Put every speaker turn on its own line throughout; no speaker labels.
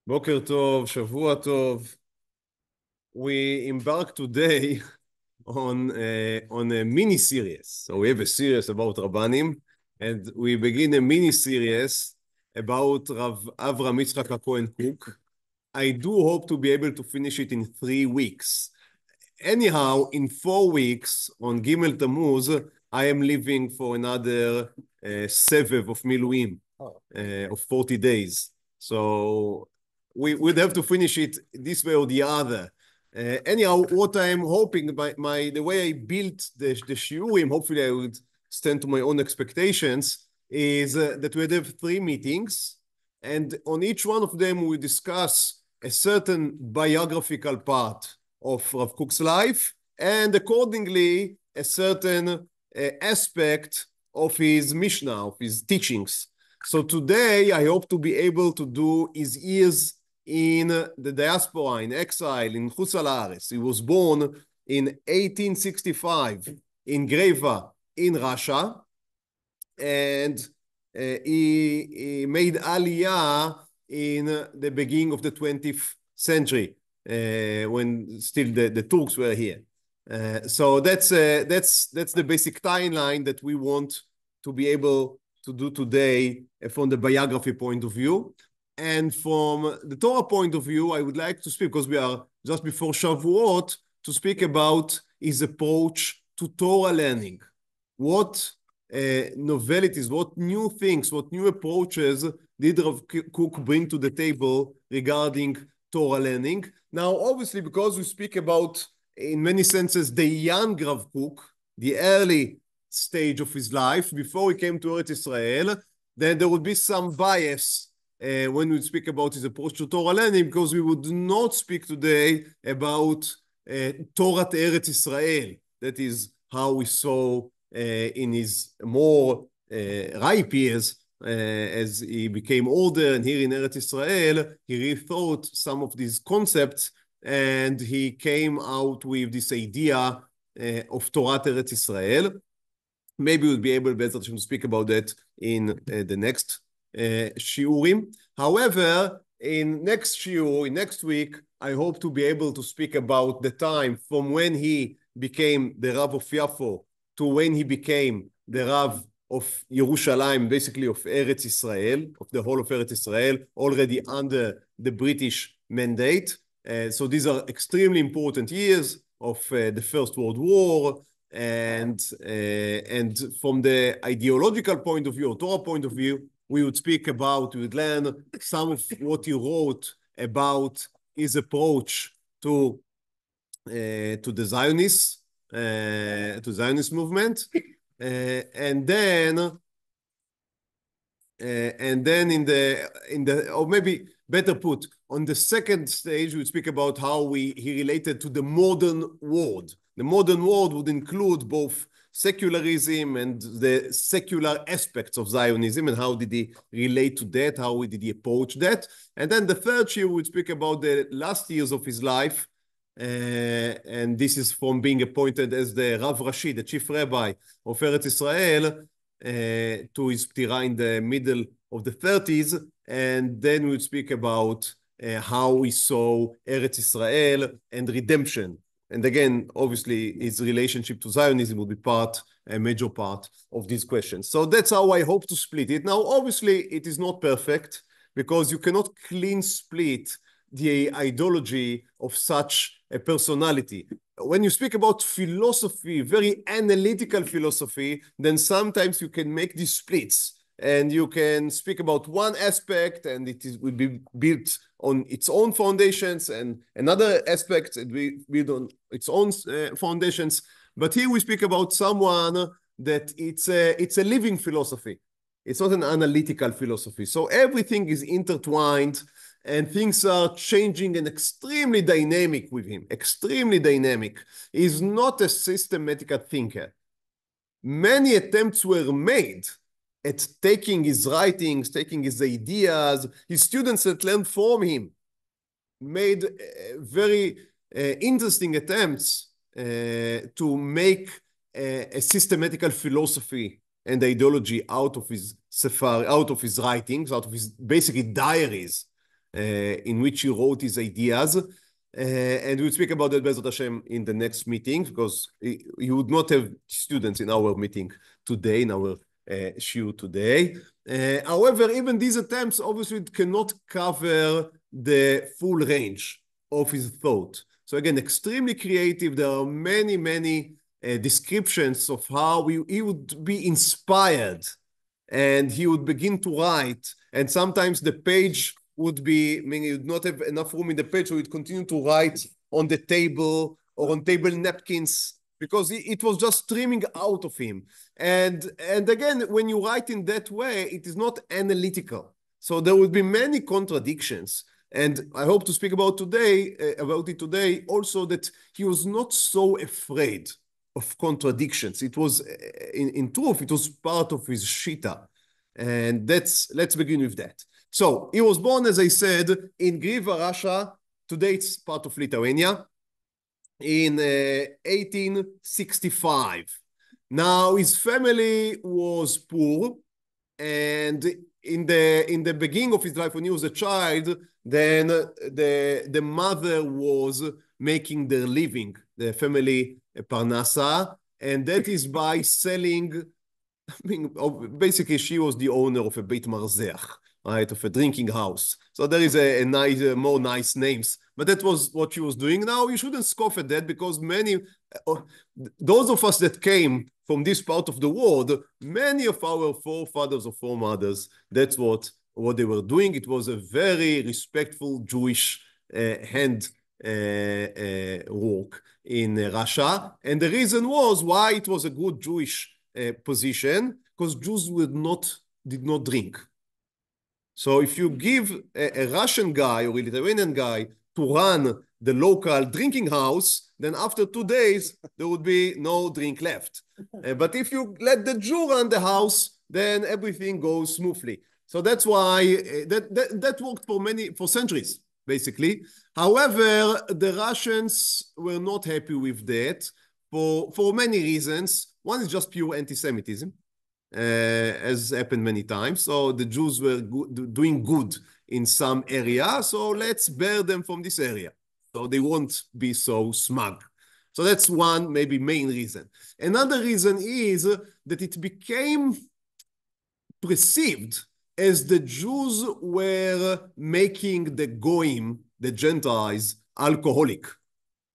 בוקר טוב, שבוע טוב. We embark today on a mini series. So we have a series about Rabbanim, and we begin a mini series about Rav Abraham Isaac Kook. I do hope to be able to finish it in 3 weeks. Anyhow, in 4 weeks on Gimel Tammuz, I am leaving for another sevev of Miluim of 40 days. So we would have to finish it this way or the other. Anyhow, what I'm hoping, the way I built the shiurim, hopefully I would stand to my own expectations, is that we'd have 3 meetings, and on each one of them we discuss a certain biographical part of Rav Kook's life, and accordingly a certain aspect of his Mishnah, of his teachings. So today I hope to be able to do his years in the diaspora, in exile, in Chutz La'aretz. He was born in 1865 in Greva in Russia, and he made Aliyah in the beginning of the 20th century, when still the Turks were here. So that's the basic timeline that we want to be able to do today from the biography point of view. And from the Torah point of view, I would like to speak, because we are just before Shavuot, to speak about his approach to Torah learning. What novelties, what new things, what new approaches did Rav Kook bring to the table regarding Torah learning? Now, obviously, because we speak about, in many senses, the young Rav Kook, the early stage of his life, before he came to Eretz Israel, then there would be some bias when we speak about his approach to Torah learning, because we would not speak today about Torah Eretz Israel. That is how we saw in his more ripe years, as he became older and here in Eretz Israel, he rethought some of these concepts, and he came out with this idea of Torah Eretz Israel. Maybe we'll be able, Be'ezrat Hashem, to speak about that in the next shiurim. However, in next shiur, in next week, I hope to be able to speak about the time from when he became the Rav of Yafo to when he became the Rav of Yerushalayim, basically of Eretz Israel, of the whole of Eretz Israel, already under the British mandate. So these are extremely important years of the First World War, and from the ideological point of view, or Torah point of view, we would speak about, we would learn some of what he wrote about his approach to the Zionist movement, and then in the or maybe better put, on the second stage, we would speak about how he related to the modern world. The modern world would include both secularism and the secular aspects of Zionism, and how did he relate to that, how did he approach that. And then the third year, we would speak about the last years of his life, and this is from being appointed as the Rav Rashi, the chief rabbi of Eretz Israel, to his ptira in the middle of the 30s, and then we would speak about how we saw Eretz Israel and redemption. And again, obviously, his relationship to Zionism will be a major part of these questions. So that's how I hope to split it. Now, obviously, it is not perfect, because you cannot clean split the ideology of such a personality. When you speak about philosophy, very analytical philosophy, then sometimes you can make these splits, and you can speak about one aspect and will be built on its own foundations, and another aspect it will build on its own foundations. But here we speak about someone that it's a living philosophy. It's not an analytical philosophy. So everything is intertwined, and things are changing and extremely dynamic with him, extremely dynamic. He's not a systematic thinker. Many attempts were made at taking his writings, taking his ideas. His students that learned from him made very interesting attempts to make a systematical philosophy and ideology out of his sefer, out of his writings, out of his basically diaries. in which he wrote his ideas. And we'll speak about that Bezrat Hashem in the next meeting, because you would not have students in our meeting today, in our shiur today. However, even these attempts obviously cannot cover the full range of his thought. So again, extremely creative. There are many, many descriptions of how he would be inspired and he would begin to write. And sometimes the page would be, meaning he would not have enough room in the page, so he'd continue to write on the table or on table napkins, because it was just streaming out of him. And again, when you write in that way, it is not analytical. So there would be many contradictions. And I hope to speak about it today, also that he was not so afraid of contradictions. It was, in truth, it was part of his shita. And let's begin with that. So he was born, as I said, in Griva, Russia. Today it's part of Lithuania, in 1865. Now his family was poor, and in the beginning of his life, when he was a child, then the mother was making their living, the family parnasa, and that is by selling. I mean, basically, she was the owner of a Beit Marzeach, right, of a drinking house. So there is a nice, more nice names. But that was what she was doing. Now, you shouldn't scoff at that, because those of us that came from this part of the world, many of our forefathers or foremothers, that's what they were doing. It was a very respectful Jewish hand work in Russia. And the reason was why it was a good Jewish position, because Jews did not drink. So if you give a Russian guy or a Lithuanian guy to run the local drinking house, then after 2 days, there would be no drink left. But if you let the Jew run the house, then everything goes smoothly. So that's why that worked for centuries, basically. However, the Russians were not happy with that for many reasons. One is just pure anti-Semitism, as happened many times. So the Jews were doing good in some area, so let's bear them from this area, so they won't be so smug. So that's one maybe main reason. Another reason is that it became perceived as the Jews were making the Goyim, the Gentiles, alcoholic,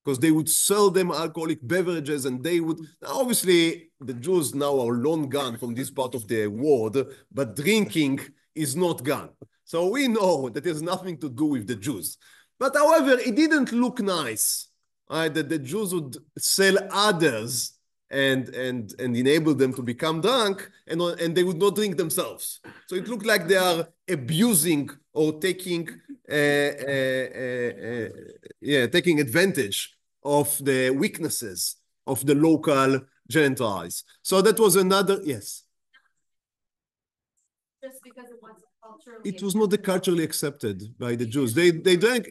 because they would sell them alcoholic beverages, and they would, obviously the Jews now are long gone from this part of the world, but drinking is not gone. So we know that there's nothing to do with the Jews. But however, it didn't look nice, right, that the Jews would sell others and enable them to become drunk, and they would not drink themselves. So it looked like they are abusing or taking advantage of the weaknesses of the local Gentiles. So that was another, yes.
Just because it wasn't culturally
It was not culturally accepted by the Jews. They drank,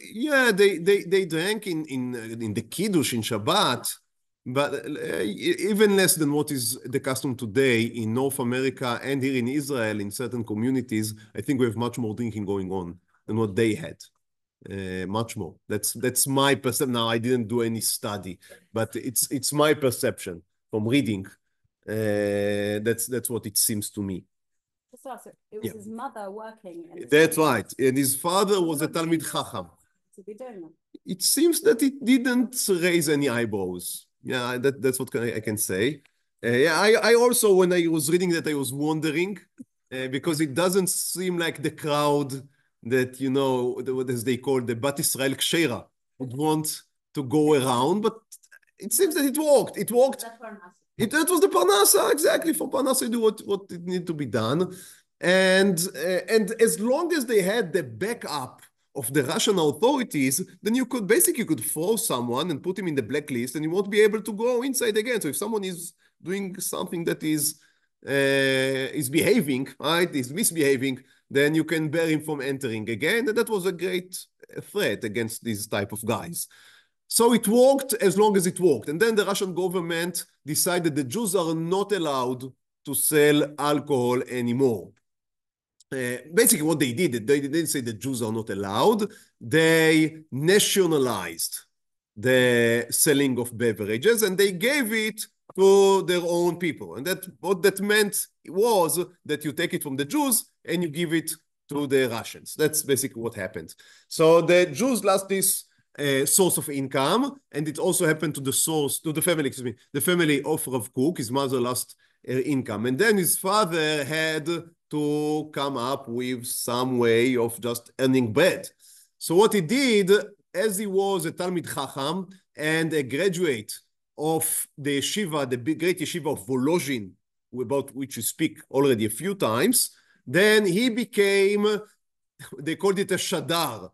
they drank in the Kiddush, in Shabbat, but even less than what is the custom today in North America and here in Israel, in certain communities. I think we have much more drinking going on than what they had. Much more. That's my perception. Now, I didn't do any study, but it's my perception from reading. That's what it seems to me.
So it was his mother working.
That's right. And his father was a Talmid Chacham.
To be doing that.
It seems that it didn't raise any eyebrows. Yeah, that's what I can say. I also, when I was reading that, I was wondering, because it doesn't seem like the crowd that, you know, what as they call the Bat Israel Kshera would want to go around, but it seems that it worked. It worked. That was the Parnasa, exactly. For Parnasa, do what it needed to be done. And as long as they had the backup of the Russian authorities, then you could throw someone and put him in the blacklist, and you won't be able to go inside again. So if someone is doing something that is behaving, right, is misbehaving, then you can bear him from entering again. And that was a great threat against these type of guys. So it worked as long as it worked. And then the Russian government decided the Jews are not allowed to sell alcohol anymore. basically what they did, they didn't say the Jews are not allowed. They nationalized the selling of beverages and they gave it to their own people. And that what that meant was that you take it from the Jews and you give it to the Russians. That's basically what happened. So the Jews lost this source of income, and it also happened to the family of Rav Kook. His mother lost her income, and then his father had to come up with some way of just earning bread. So what he did, as he was a Talmid Chacham and a graduate of the yeshiva, the great yeshiva of Volozhin, about which you speak already a few times, then he became, they called it a shadar.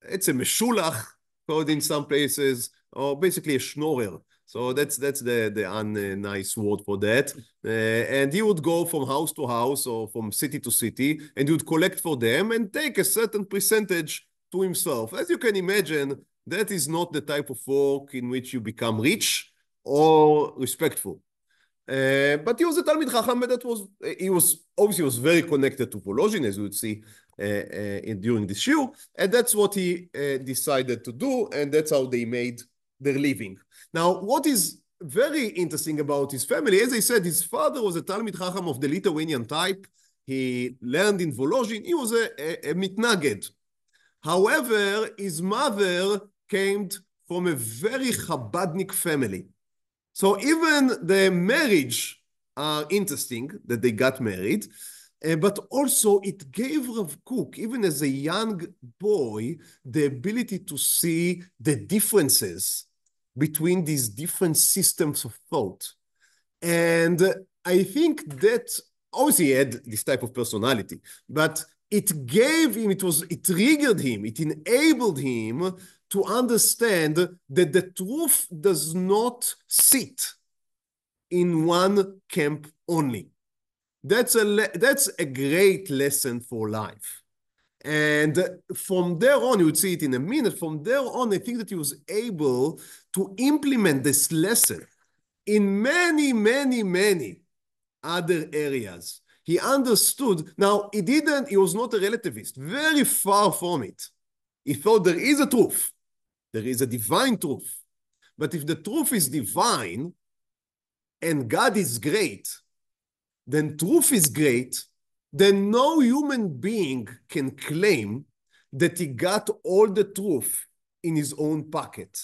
It's a meshulach, called in some places, or basically a schnorrer. So that's the unnice word for that. And he would go from house to house or from city to city, and he would collect for them and take a certain percentage to himself. As you can imagine, that is not the type of work in which you become rich or respectful. But he was a Talmid Chacham, but he was obviously very connected to Volozhin, as you would see during this shiur, and that's what he decided to do, and that's how they made their living. Now, what is very interesting about his family, as I said, his father was a Talmid Chacham of the Lithuanian type. He learned in Volozhin. He was a mitnaged. However, his mother came from a very Chabadnik family. So even the marriage are interesting that they got married, but also it gave Rav Kook, even as a young boy, the ability to see the differences between these different systems of thought. And I think that obviously he had this type of personality, but it gave him, it triggered him, it enabled him to understand that the truth does not sit in one camp only. That's a great lesson for life. And from there on, you would see it in a minute, from there on, I think that he was able to implement this lesson in many, many, many other areas. He understood. Now, he was not a relativist, very far from it. He thought there is a truth. There is a divine truth. But if the truth is divine and God is great, then truth is great, then no human being can claim that he got all the truth in his own pocket.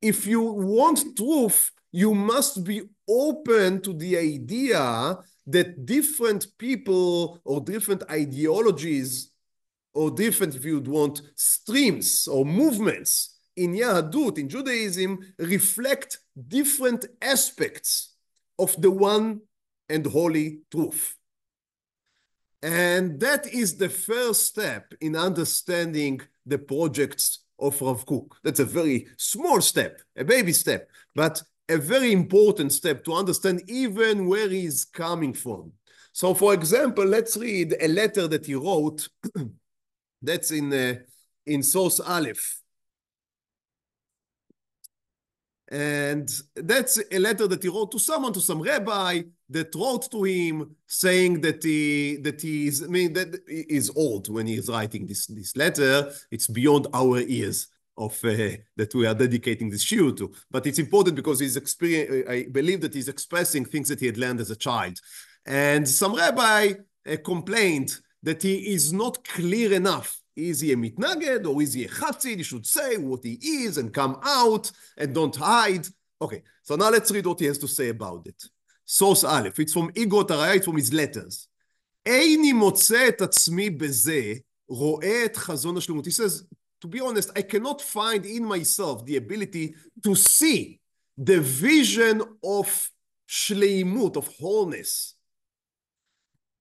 If you want truth, you must be open to the idea that different people or different ideologies or different, if you'd want, streams or movements in Yahadut, in Judaism, reflect different aspects of the one and holy truth. And that is the first step in understanding the projects of Rav Kook. That's a very small step, a baby step, but a very important step to understand even where he's coming from. So for example, let's read a letter that he wrote that's in source Aleph. And that's a letter that he wrote to some rabbi that wrote to him saying that he is old when he is writing this letter. It's beyond our ears of that we are dedicating this shiur to. But it's important because I believe that he's expressing things that he had learned as a child. And some rabbi complained that he is not clear enough. Is he a mitnaged or is he a chatzid? He should say what he is and come out and don't hide. Okay, so now let's read what he has to say about it. Source Aleph, it's from אגרות, הראי, it's from his letters. ואיני מוצא את עצמי בזה, רואה את חזון השלמות. He says, to be honest, I cannot find in myself the ability to see the vision of shleimut, of wholeness.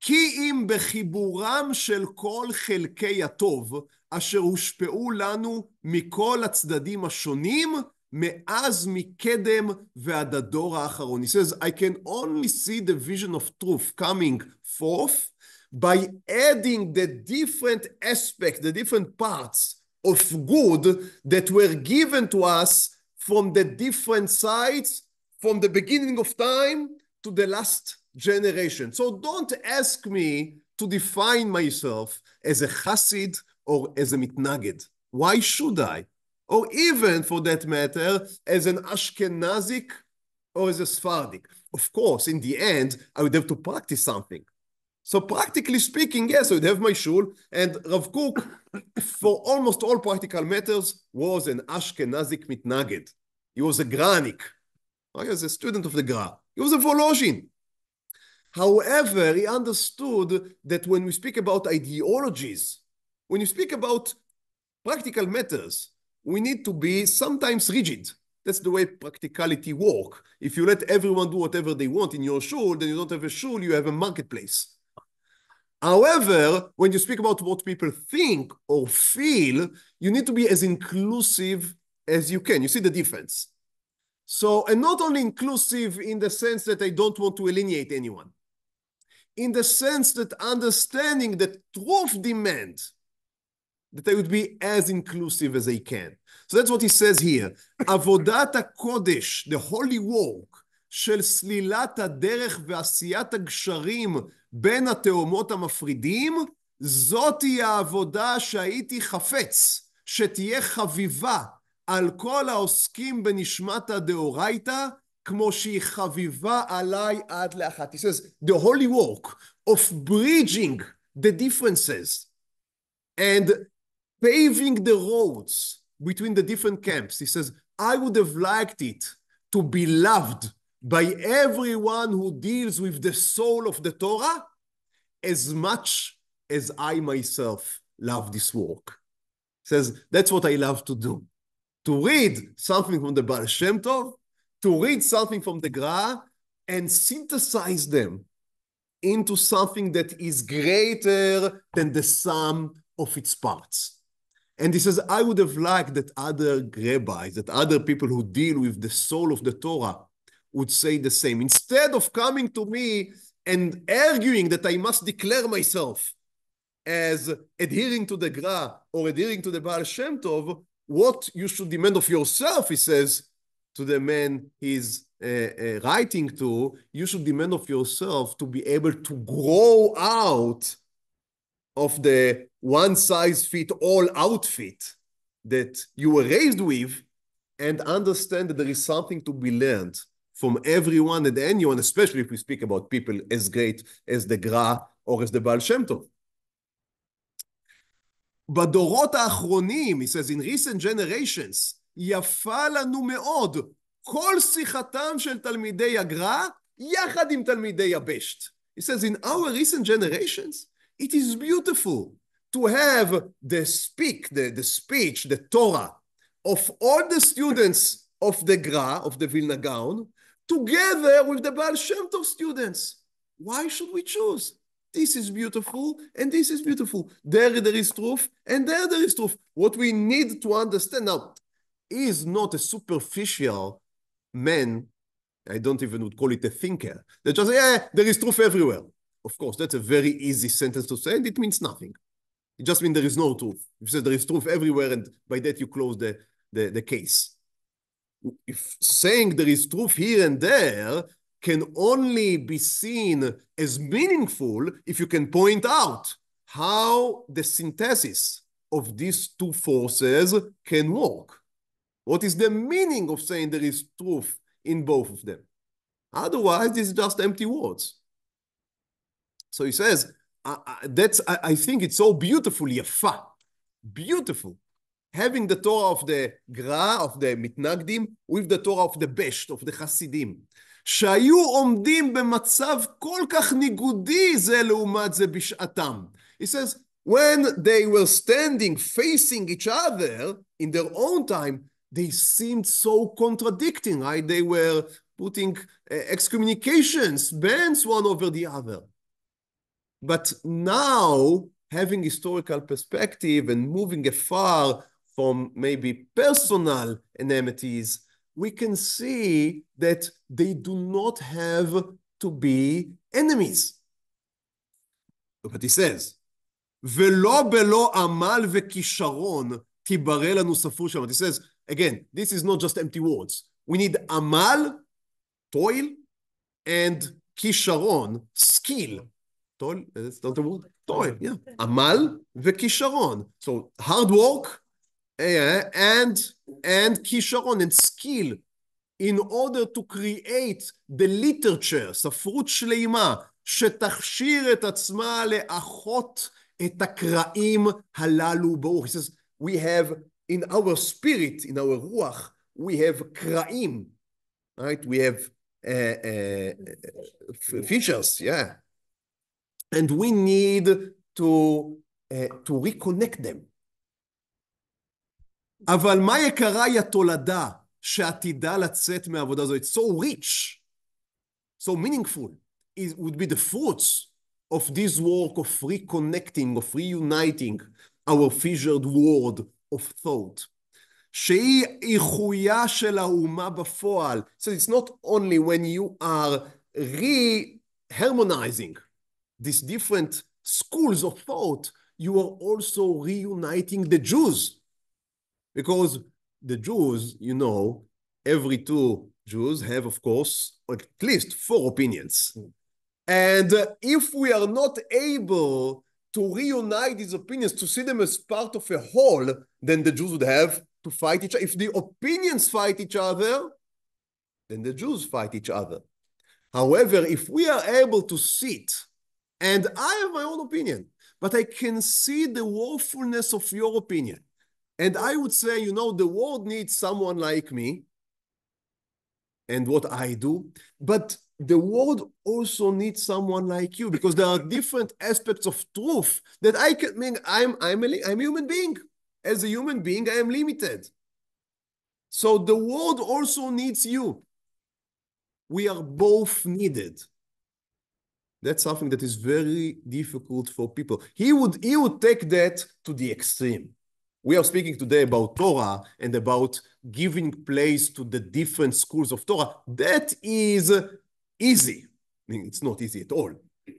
כי אם בחיבורם של כל חלקי הטוב, אשר הושפעו לנו מכל הצדדים השונים, מאז מקדם ועד הדור האחרון. He says, I can only see the vision of truth coming forth by adding the different aspects, the different parts of good that were given to us from the different sides, from the beginning of time to the last generation. So don't ask me to define myself as a chassid or as a mitnaged. Why should I? Or even, for that matter, as an Ashkenazic or as a Sephardic. Of course, in the end, I would have to practice something. So practically speaking, yes, I would have my shul, and Rav Kook, for almost all practical matters, was an Ashkenazic mitnaged. He was a Granik. He was a student of the Gra. He was a Volozhin. However, he understood that when we speak about ideologies, when you speak about practical matters, we need to be sometimes rigid. That's the way practicality works. If you let everyone do whatever they want in your shul, then you don't have a shul, you have a marketplace. However, when you speak about what people think or feel, you need to be as inclusive as you can. You see the difference. So, and not only inclusive in the sense that I don't want to alienate anyone, in the sense that understanding that truth demands that I would be as inclusive as I can. So that's what he says here. עבודת הקודש, the holy work, של סלילת הדרך ועשיית הגשרים בין התאומות המפרידים, זאתי העבודה שהייתי חפץ, שתהיה חביבה על כל העוסקים בנשמת הדאורייתא, כמו שהיא חביבה עליי עד לאחת. He says, the holy work of bridging the differences and paving the roads between the different camps. He says, I would have liked it to be loved by everyone who deals with the soul of the Torah as much as I myself love this work. He says, that's what I love to do. To read something from the Baal Shem Tov, to read something from the Gra, and synthesize them into something that is greater than the sum of its parts. And he says, I would have liked that other rabbis, that other people who deal with the soul of the Torah would say the same. Instead of coming to me and arguing that I must declare myself as adhering to the Gra or adhering to the Baal Shem Tov, what you should demand of yourself, he says, to the man he's writing to, you should demand of yourself to be able to grow out of the one-size-fits-all outfit that you were raised with and understand that there is something to be learned from everyone and anyone, especially if we speak about people as great as the Gra or as the Baal Shem Tov. בדורות האחרונים, he says, in recent generations, יפה לנו מאוד כל שיחתם של תלמידי הגר"א יחד עם תלמידי הבשט. He says, in our recent generations, it is beautiful to have the speech, the Torah of all the students of the Gra, of the Vilna Gaon, together with the Baal Shem Tov students. Why should we choose? This is beautiful, and this is beautiful. There is truth, and there is truth. What we need to understand now is not a superficial man, I don't even would call it a thinker, that just say, yeah, there is truth everywhere. Of course, that's a very easy sentence to say, and it means nothing. It just means there is no truth. If you say there is truth everywhere, and by that you close the case. If saying there is truth here and there can only be seen as meaningful if you can point out how the synthesis of these two forces can work. What is the meaning of saying there is truth in both of them? Otherwise, it's just empty words. So he says, I think it's so beautiful, yafa, beautiful, having the Torah of the Gra, of the Mitnagdim, with the Torah of the Besht, of the Hasidim, שהיו עומדים במצב כל כך ניגודי זה לעומת זה בשעתם. He says, when they were standing facing each other in their own time, they seemed so contradicting, right? They were putting excommunications, bans one over the other. But now, having historical perspective and moving afar from maybe personal enmities, we can see that they do not have to be enemies. But he says, ולא בלא עמל וכישרון תיברא לנו ספרו שם. He says, again, this is not just empty words. We need amal, toil, and kisharon, skill. toil, that's not the word? Toil, yeah. עמל וכישרון. So hard work and כישרון and skill in order to create the literature, ספרות שלמה, שתכשיר את עצמה לאחות את הקרעים הללו ברוך. He says, we have in our spirit, in our רוח, we have קרעים, right? We have features, yeah. And we need to reconnect them. אבל מה יקרה היא התולדה שעתידה לצאת מהעבודה הזו? It's so rich, so meaningful. It would be the fruits of this work of reconnecting, of reuniting our fissured world of thought. שהיא איחויה של האומה בפועל. So it's not only when you are re-harmonizing these different schools of thought, you are also reuniting the Jews. Because the Jews, you know, every two Jews have, of course, at least 4 opinions. And if we are not able to reunite these opinions, to see them as part of a whole, then the Jews would have to fight each other. If the opinions fight each other, then the Jews fight each other. However, if we are able to sit, and I have my own opinion, but I can see the woefulness of your opinion, and I would say, you know, the world needs someone like me and what I do, but the world also needs someone like you, because there are different aspects of truth that I can, I mean, I'm a human being. As a human being, I am limited. So the world also needs you. We are both needed. That's something that is very difficult for people. He would take that to the extreme. We are speaking today about Torah and about giving place to the different schools of Torah. That is easy. I mean, it's not easy at all,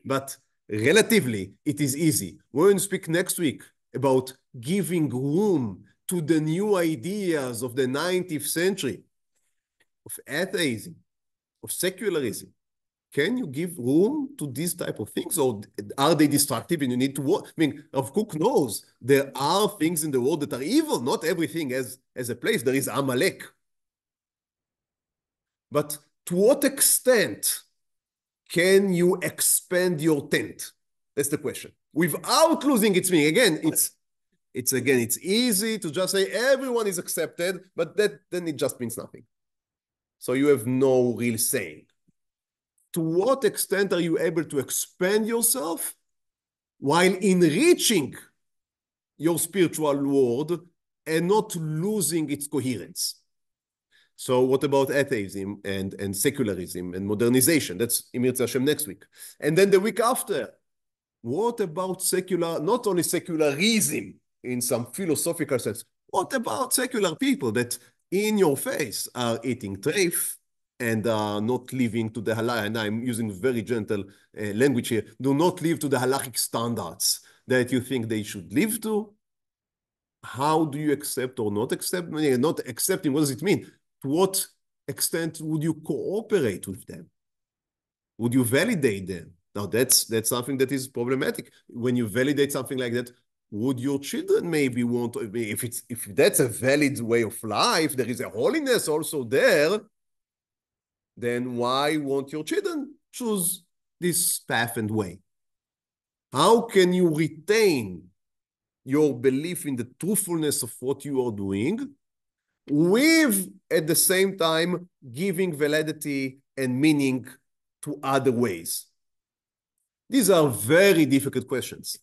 but relatively, it is easy. We're going to speak next week about giving room to the new ideas of the 19th century, of atheism, of secularism. Can you give room to these type of things, or are they destructive and you need to work? I mean, Rav Kook knows there are things in the world that are evil. Not everything has a place. There is Amalek. But to what extent can you expand your tent? That's the question. Without losing its meaning. Again, it's easy to just say everyone is accepted, but then it just means nothing. So you have no real saying. To what extent are you able to expand yourself while enriching your spiritual world and not losing its coherence? So what about atheism and secularism and modernization? That's Imir Hashem next week. And then the week after, what about not only secularism in some philosophical sense, what about secular people that in your face are eating treif and not living to the halakha, and I'm using very gentle language here, do not live to the halachic standards that you think they should live to? How do you accept or not accept? Not accepting, what does it mean? To what extent would you cooperate with them? Would you validate them? Now that's something that is problematic. When you validate something like that, would your children maybe want to, if that's a valid way of life, there is a holiness also there, then why won't your children choose this path and way? How can you retain your belief in the truthfulness of what you are doing with, at the same time, giving validity and meaning to other ways? These are very difficult questions.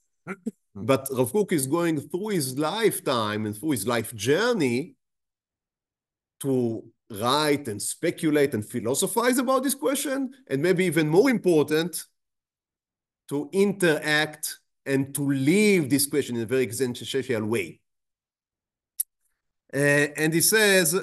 But Rav Kook is going through his lifetime and through his life journey to write and speculate and philosophize about this question, and maybe even more important, to interact and to live this question in a very existential way. And he says,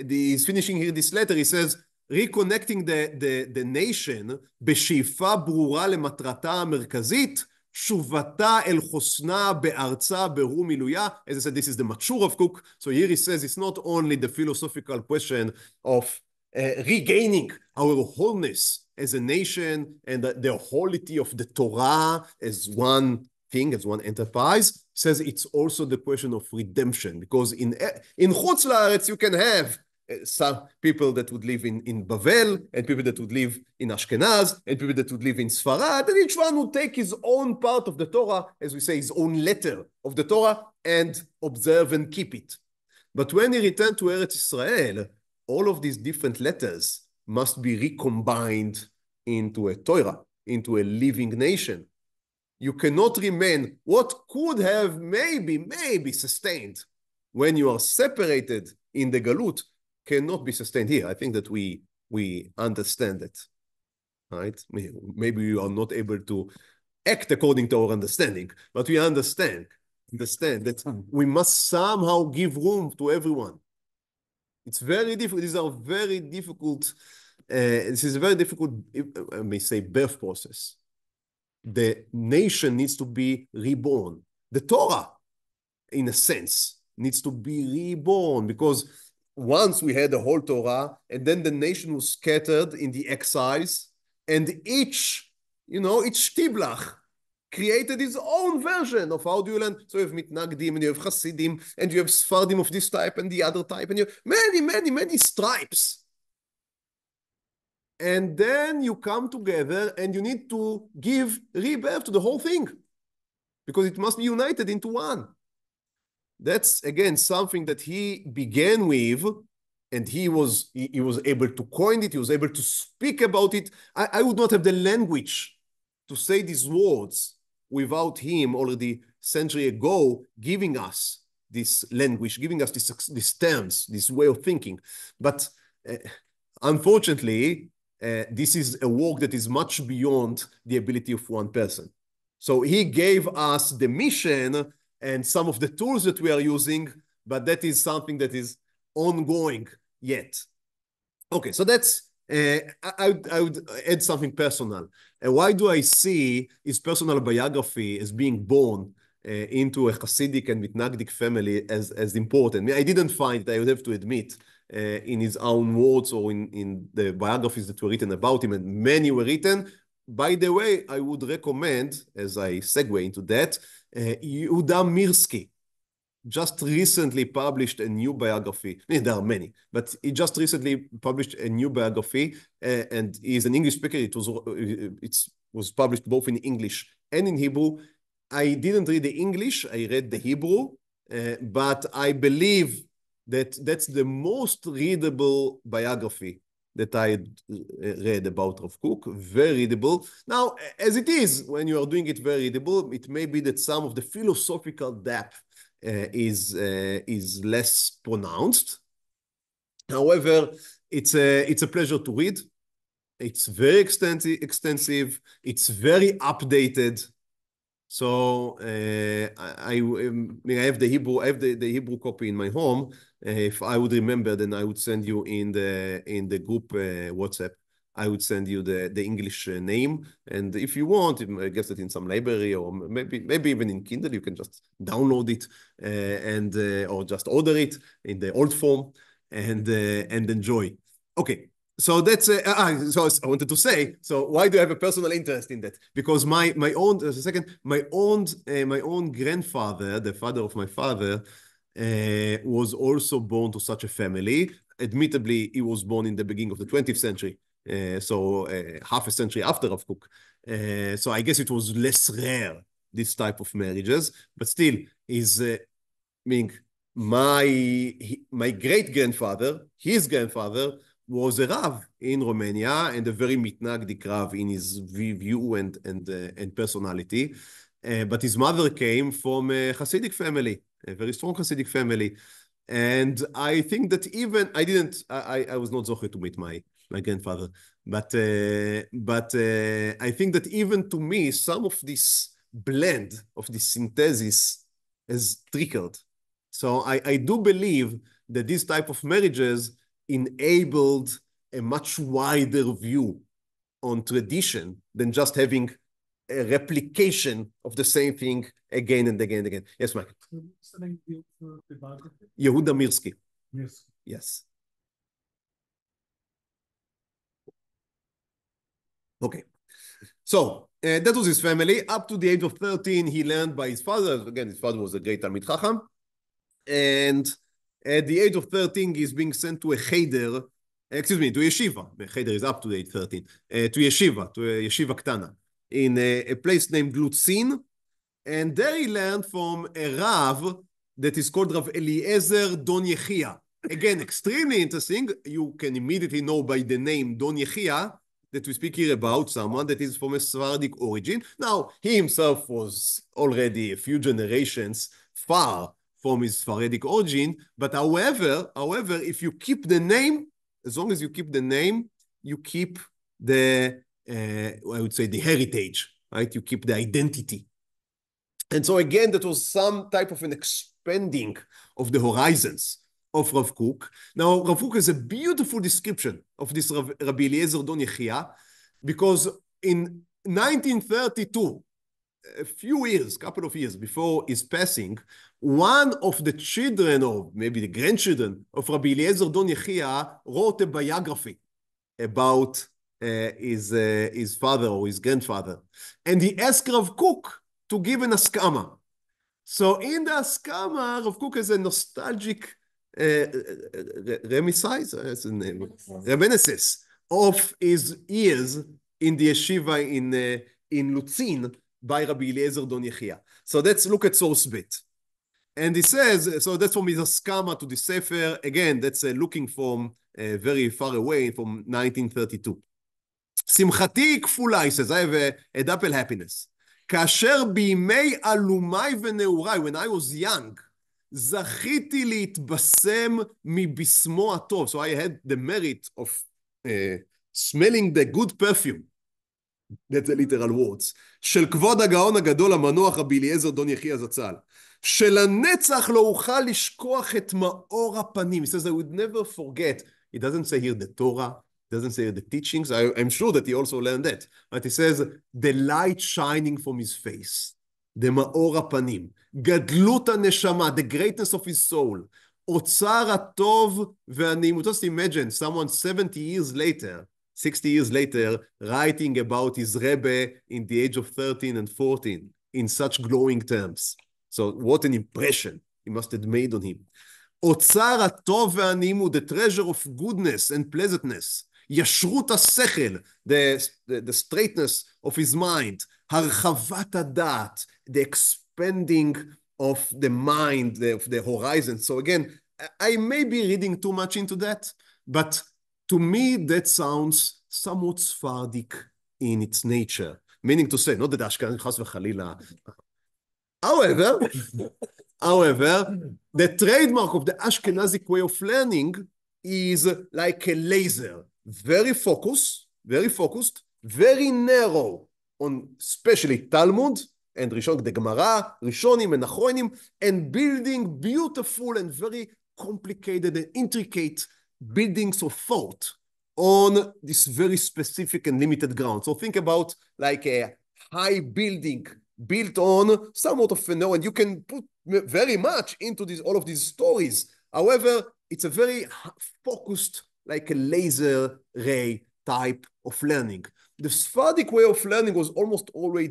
he's finishing here this letter, he says, reconnecting the nation בשאיפה ברורה למטרתה המרכזית, תשובתה אל חוסנה בארצה ברור מילויה. As I said, this is the mature of Kook. So here he says it's not only the philosophical question of regaining our wholeness as a nation and the wholity of the Torah as one thing, as one enterprise, says it's also the question of redemption. Because in Chutz La'aretz you can have some people that would live in Bavel, and people that would live in Ashkenaz, and people that would live in Sfarad, and each one would take his own part of the Torah, as we say, his own letter of the Torah, and observe and keep it. But when he returned to Eretz Israel, all of these different letters must be recombined into a Torah, into a living nation. You cannot remain what could have maybe sustained when you are separated in the Galut cannot be sustained here. I think that we understand it, right? Maybe you are not able to act according to our understanding, but we understand that we must somehow give room to everyone. It's very difficult. These are very difficult. This is a very difficult, I may say, birth process. The nation needs to be reborn. The Torah, in a sense, needs to be reborn, because once we had the whole Torah, and then the nation was scattered in the exiles, and each Tiblach created his own version of how do you learn. So you have Mitnagdim, and you have Hasidim, and you have Sfardim of this type and the other type, and you have many stripes. And then you come together and you need to give rebirth to the whole thing, because it must be united into one. That's, again, something that he began with, and he was able to coin it, he was able to speak about it. I would not have the language to say these words without him already century ago giving us this language, giving us these terms, this way of thinking. But unfortunately, this is a work that is much beyond the ability of one person. So he gave us the mission and some of the tools that we are using, but that is something that is ongoing yet. Okay, so that's, I would add something personal. Why do I see his personal biography as being born into a Hasidic and Mitnagdic family as important? I didn't find it, I would have to admit, in his own words or in the biographies that were written about him, and many were written. By the way, I would recommend, as I segue into that, Yehuda Mirsky just recently published a new biography. There are many, but he just recently published a new biography, and he's an English speaker. It was published both in English and in Hebrew. I didn't read the English, I read the Hebrew, but I believe that that's the most readable biography that I read about Rav Kook. Very readable. Now, as it is, when you are doing it very readable, it may be that some of the philosophical depth is less pronounced. However, it's a pleasure to read. It's very extensive. It's very updated. So I have the Hebrew. I have the Hebrew copy in my home. If I would remember, then I would send you in the group WhatsApp. I would send you the English name, and if you want, I guess that in some library or maybe even in Kindle, you can just download it and or just order it in the old form and enjoy. Okay. So that's so I wanted to say. So why do I have a personal interest in that? Because my own grandfather, the father of my father, was also born to such a family. Admittedly, he was born in the beginning of the 20th century, so half a century after Rav Kook. So I guess it was less rare, this type of marriages. But still, my great grandfather, his grandfather, was a Rav in Romania, and a very mitnagdik Rav in his view and personality. But his mother came from a Hasidic family, a very strong Hasidic family. And I think that even, I was not zoche to meet my grandfather, but I think that even to me, some of this blend of this synthesis has trickled. So I do believe that this type of marriages enabled a much wider view on tradition than just having a replication of the same thing again and again and again. Yes, Michael.
What's the name of the biography?
Yehuda Mirsky.
Yes.
Yes. Okay. So, that was his family. Up to the age of 13, he learned by his father. Again, his father was a great Talmid Chacham. And at the age of 13, he's being sent to a cheder, to yeshiva. The cheder is up to the age 13. To a yeshiva ktana, in a place named Lutzin. And there he learned from a Rav that is called Rav Eliezer Don-Yahia. Again, extremely interesting. You can immediately know by the name Don-Yahia that we speak here about someone that is from a Sephardic origin. Now, he himself was already a few generations far from his Sephardic origin, but however, if you keep the name, as long as you keep the name, you keep the, I would say, the heritage, right? You keep the identity. And so again, that was some type of an expanding of the horizons of Rav Kook. Now, Rav Kook has a beautiful description of this Rabbi Eliezer Don-Yahia, because in 1932, a few years, couple of years before his passing, one of the children, or maybe the grandchildren of Rabbi Eliezer Don-Yahia, wrote a biography about his father or his grandfather. And he asked Rav Kook to give an askama. So in the askama, Rav Kook has a nostalgic reminiscence of his years in the yeshiva in Lutzin by Rabbi Eliezer Don-Yahia. So let's look at source bit. And he says, so that's from his askama to the Sefer. Again, that's looking from very far away, from 1932. Simchati kfula, he says, I have a double happiness. כאשר בימי אלומי ונעוריי, when I was young, זכיתי להתבשם מבשמו הטוב. So I had the merit of smelling the good perfume. That's the literal words. של כבוד הגאון הגדול המנוח רבי אליעזר דון-יחיא זצ"ל. שלנצח לא אוכל לשכוח את מאור הפנים. He says, I would never forget. He doesn't say here the Torah. Doesn't say the teachings. I'm sure that he also learned that. But he says, the light shining from his face. The מאור הפנים. גדלות הנשמה, the greatness of his soul. אוצר הטוב והנעימות. Just imagine someone 70 years later, 60 years later, writing about his Rebbe in the age of 13 and 14 in such glowing terms. So what an impression he must have made on him. אוצר הטוב והנעימות, the treasure of goodness and pleasantness. ישרות השכל, the straightness of his mind. הרחבת הדעת, the expanding of the mind, of the horizon. So again, I may be reading too much into that, but to me that sounds somewhat Sephardic in its nature. Meaning to say, not that Ashkenazi chas v'chalila. However, the trademark of the Ashkenazic way of learning is like a laser. Very focused, very narrow on especially Talmud and Rishon, the Gemara, Rishonim and Achronim, and building beautiful and very complicated and intricate buildings of thought on this very specific and limited ground. So think about like a high building built on somewhat of and you can put very much into all of these stories. However, it's a very focused, like a laser ray type of learning. The Sephardic way of learning was almost always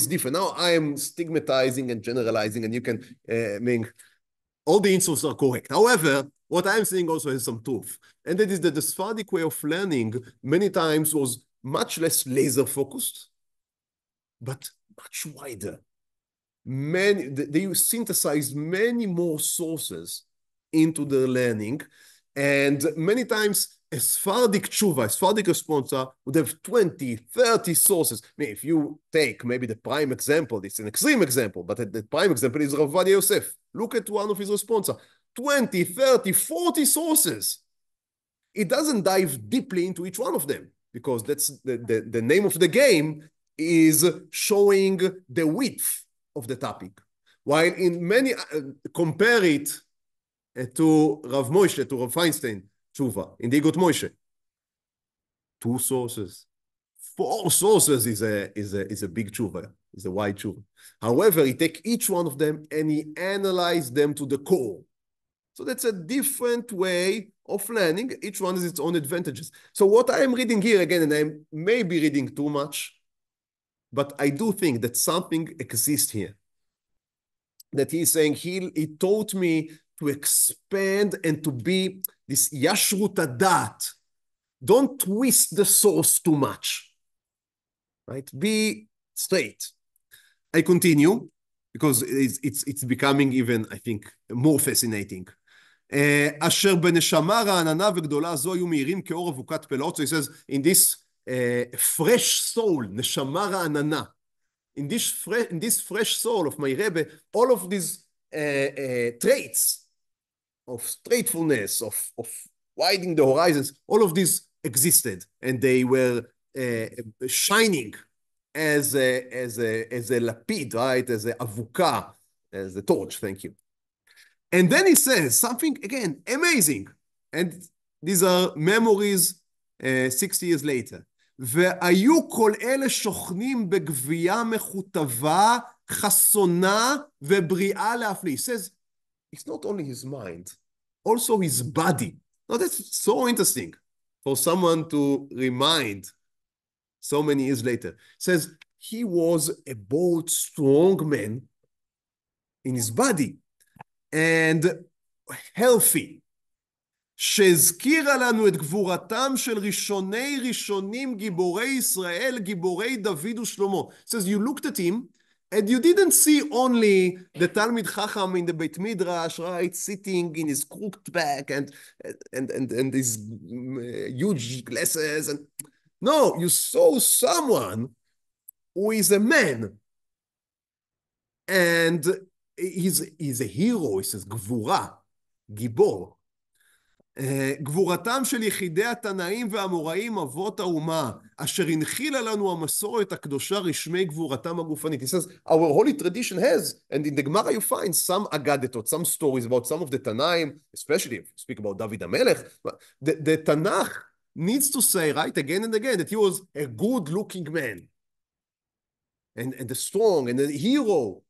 different. Now I am stigmatizing and generalizing, and you can mean all the insults are correct. However, what I'm saying also has some truth, and that is that the Sephardic way of learning many times was much less laser focused, but much wider. They synthesized many more sources into their learning, and many times a Sephardic tshuva, a Sephardic responsa would have 20, 30 sources. I mean, if you take maybe the prime example, it's an extreme example, but the prime example is Rav Ovadia Yosef. Look at one of his responsa. 20, 30, 40 sources. It doesn't dive deeply into each one of them, because that's the name of the game is showing the width of the topic. While in many, compare it to Rav Moshe, to Rav Feinstein, tshuva, in the Egot Moshe. 2 sources. 4 sources is a big tshuva, is a wide tshuva. However, he take each one of them and he analyze them to the core. So that's a different way of learning. Each one has its own advantages. So what I am reading here, again, and I may be reading too much, but I do think that something exists here. That he's saying he taught me to expand and to be this yashrut adat. Don't twist the source too much, right? Be straight. I continue because it's becoming even, I think, more fascinating. אשר בנשמה רעננה וגדולה זו היו מאירים כאור אבוקת פלאות. So he says, in this fresh soul, נשמה רעננה, in this fresh soul of my Rebbe, all of these traits of straightfulness, of widening the horizons, all of these existed, and they were shining as a lapid, right? As a avuka, as a torch. Thank you. And then he says something, again, amazing. And these are memories 60 years later. והיו כל אלה שוכנים בגבייה מכותבה, חסונה ובריאה להפליא. He says, it's not only his mind, also his body. Now that's so interesting for someone to remind so many years later. He says, he was a bold, strong man in his body. And healthy, שהזכירה לנו את גבורתם של ראשוני ראשונים גיבורי ישראל, גיבורי דוד ושלמה. Says you looked at him and you didn't see only the Talmid Chacham in the Beit Midrash, right, sitting in his crooked back and his huge glasses. And no, you saw someone who is a man. And he's a hero, he says, גבורה, גיבור. גבורתם של יחידי התנאים והאמוראים אבות האומה, אשר הנחילה לנו המסורת הקדושה רשמי גבורתם הגופנית. He says, our holy tradition has, and in the Gemara you find some אגדות, some stories about some of the Tanaim, especially if you speak about David HaMelech. The Tanakh needs to say, right, again and again, that he was a good-looking man, and a strong, and a hero.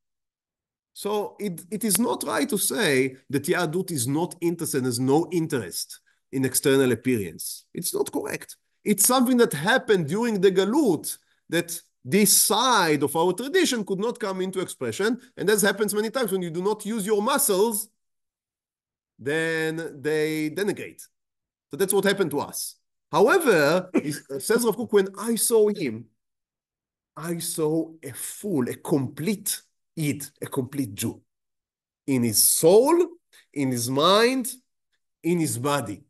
So it is not right to say that Yahadut is not interested, has no interest in external appearance. It's not correct. It's something that happened during the Galut, that this side of our tradition could not come into expression, and as happens many times, when you do not use your muscles, then they denigrate. So that's what happened to us. However, says Rav Kook, when I saw him, I saw a full, a complete Yid, a complete Jew, in his soul, in his mind, in his body.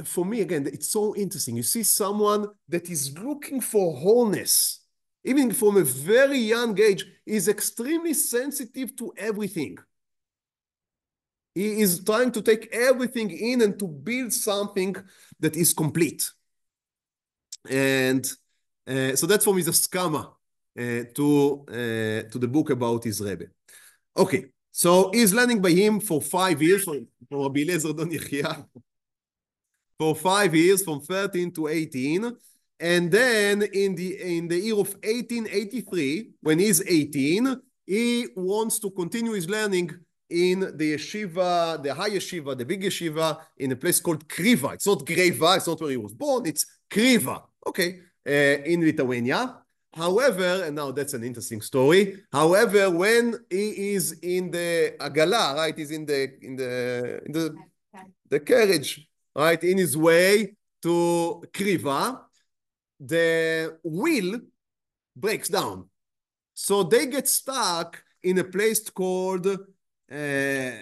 For me, again, it's so interesting. You see someone that is looking for wholeness, even from a very young age, is extremely sensitive to everything. He is trying to take everything in and to build something that is complete. And so that's from his askama to the book about his Rebbe. Okay, so he's learning by him for 5 years, from Rabbi Eliezer Don-Yahיא, for 5 years, from 13 to 18. And then in the year of 1883, when he's 18, he wants to continue his learning in the yeshiva, the high yeshiva, the big yeshiva, in a place called Kriva. It's not Greva, it's not where he was born, it's Kriva, okay, in Lithuania. However, and now that's an interesting story. However, when he is in the agala, right, he's in the carriage, right, in his way to Kriva, the wheel breaks down. So they get stuck in a place called, I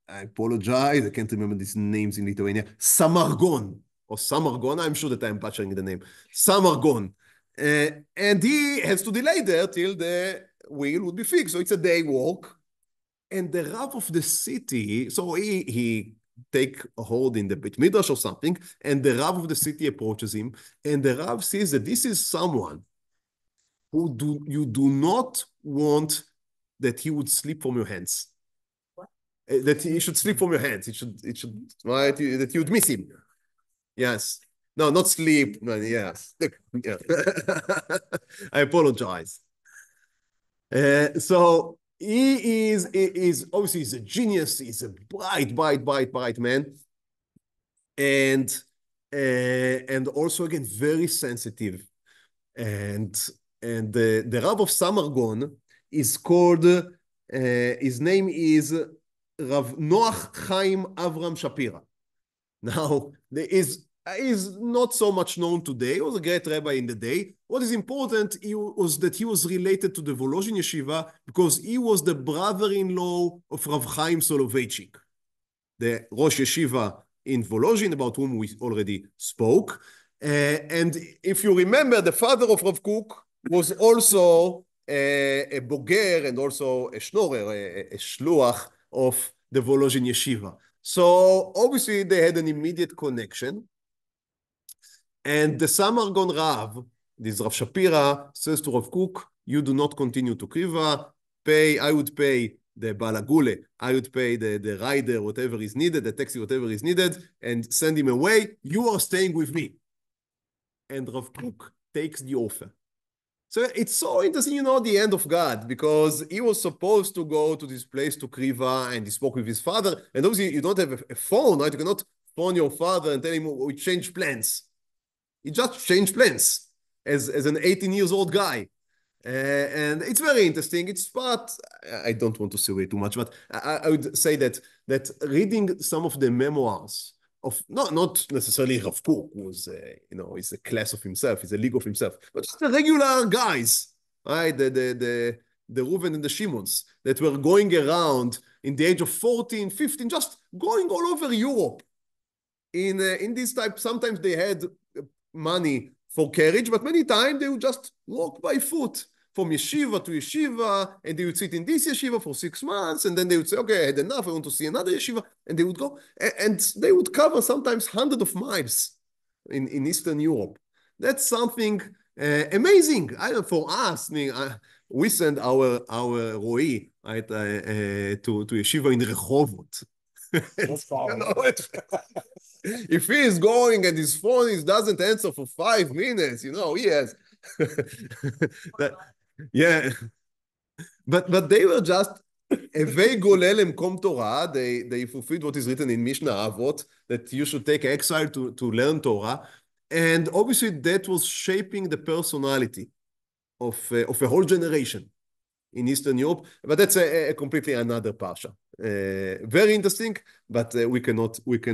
apologize, I can't remember these names in Lithuania, Samargon, or Samargon, I'm sure that I'm butchering the name, Samargon. And he has to delay there till the wheel would be fixed. So it's a day walk. And the Rav of the city, so he take a hold in the Beit Midrash or something, and the Rav of the city approaches him, and the Rav says that this is someone who you do not want that he would slip from your hands. What? That he should slip from your hands. It should, right? That you would miss him. Yes. No, not sleep. No, yes. Yeah. I apologize. So he is obviously he's a genius. He's a bright man, and also again very sensitive. And the Rav of Samargon is called. His name is Rav Noach Chaim Avram Shapira. Now, there is not so much known today. He was a great rabbi in the day. What is important was that he was related to the Volozhin Yeshiva because he was the brother-in-law of Rav Chaim Soloveitchik, the Rosh Yeshiva in Volozhin, about whom we already spoke. And if you remember, the father of Rav Kook was also a boger and also a schnorrer, a shluach of the Volozhin Yeshiva. So obviously they had an immediate connection. And the Samargon Rav, this Rav Shapira, says to Rav Kook, you do not continue to Kriva, I would pay the balagule, I would pay the rider, whatever is needed, the taxi, whatever is needed, and send him away. You are staying with me. And Rav Kook takes the offer. So it's so interesting, you know, the end of God, because he was supposed to go to this place to Kriva, and he spoke with his father. And obviously, you don't have a phone, right? You cannot phone your father and tell him we change plans. He just changed plans as an 18-year-old guy. And it's very interesting. It's part, I don't want to say way too much, but I would say that reading some of the memoirs of not necessarily Rav Kook, who's he's a class of himself, he's a league of himself, but just the regular guys, right? The Reuven and the Shimons that were going around in the age of 14, 15, just going all over Europe. In this type, sometimes they had money for carriage, but many times they would just walk by foot from yeshiva to yeshiva, and they would sit in this yeshiva for 6 months, and then they would say, okay, I had enough, I want to see another yeshiva, and they would go, and they would cover sometimes hundreds of miles in Eastern Europe. That's something amazing. I know for us, we send our Roe, right, to yeshiva in Rehovot. If he is going and his phone doesn't answer for 5 minutes, he has. Yeah, but they were just Evei golel emkom Torah. They fulfilled what is written in Mishnah Avot, that you should take exile to learn Torah, and obviously that was shaping the personality of a whole generation in Eastern Europe. But that's a completely another parsha. Very interesting, but we cannot speak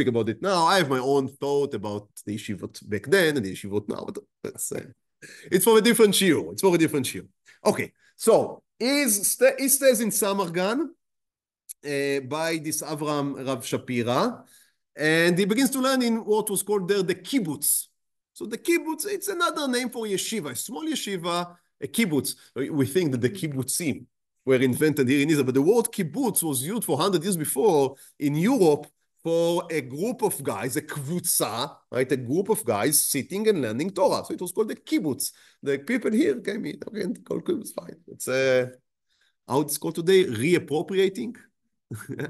about it now. I have my own thought about the yeshivot back then and the yeshivot now, but it's for a different shiur. Okay, so he stays in Samargan by this Avraham Rav Shapira, and he begins to learn in what was called there the kibbutz. So the kibbutz, it's another name for yeshiva, a small yeshiva, a kibbutz. We think that the kibbutzim were invented here in Israel, but the word kibbutz was used for 100 years before in Europe for a group of guys, a kvutza, right? A group of guys sitting and learning Torah. So it was called the kibbutz. The people here came in, okay, and called kibbutz, fine. It's how it's called today, reappropriating.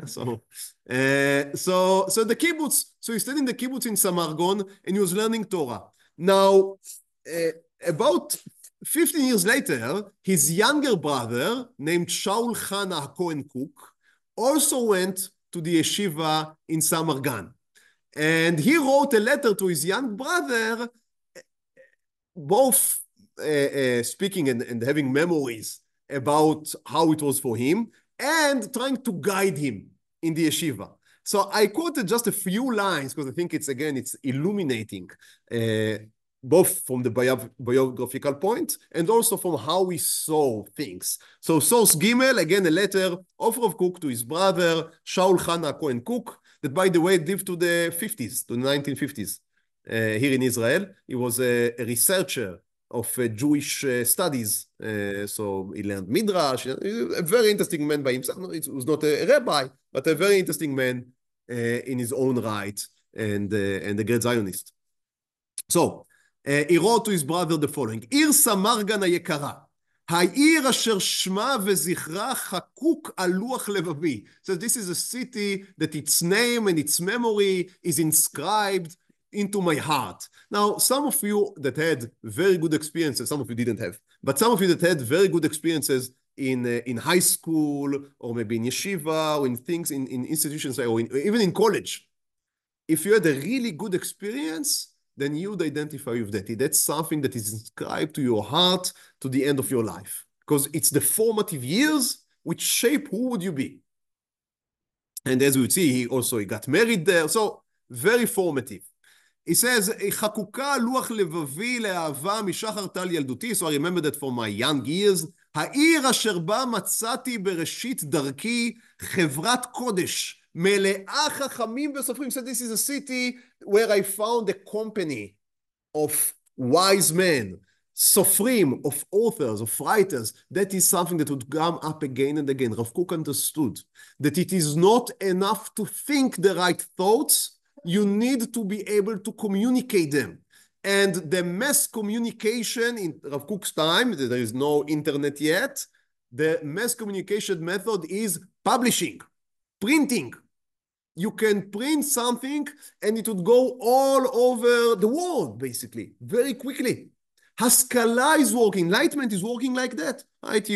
So the kibbutz, so he stayed in the kibbutz in Samargon, and he was learning Torah. Now, about 15 years later, his younger brother, named Shaul Chana HaKohen Kook, also went to the yeshiva in Samargan. And he wrote a letter to his young brother, both speaking and having memories about how it was for him, and trying to guide him in the yeshiva. So I quoted just a few lines, because I think it's illuminating, both from the biographical point and also from how we saw things. So source Gimel, again, a letter of Rav Kook to his brother, Shaul Chana Cohen Kook, that by the way lived to the 50s, to the 1950s here in Israel. He was a researcher of Jewish studies. So he learned Midrash, a very interesting man by himself. He was not a rabbi, but a very interesting man in his own right, and a great Zionist. So, he wrote to his brother the following: עיר סמרגן היקרה, העיר אשר שמה וזכרה חקוק על לוח לבבי. So this is a city that its name and its memory is inscribed into my heart. Now, some of you that had very good experiences, some of you didn't have, but some of you that had very good experiences in high school, or maybe in yeshiva, or in things in institutions, or even in college. If you had a really good experience, then you'd identify with that. That's something that is inscribed to your heart to the end of your life. Because it's the formative years which shape who would you be. And as we would see, he got married there. So very formative. He says, חקוקה לוח לבבי לאהבה משחר טל ילדותי. So I remember that from my young years. העיר אשר בה מצאתי בראשית דרכי חברת קודש. מלאה חכמים וסופרים. So this is a city where I found a company of wise men, סופרים, of authors, of writers. That is something that would come up again and again. Rav Kook understood that it is not enough to think the right thoughts. You need to be able to communicate them. And the mass communication in Rav Kook's time, there is no internet yet, the mass communication method is publishing, printing. You can print something and it would go all over the world, basically, very quickly. Haskalah is working, enlightenment is working like that, right?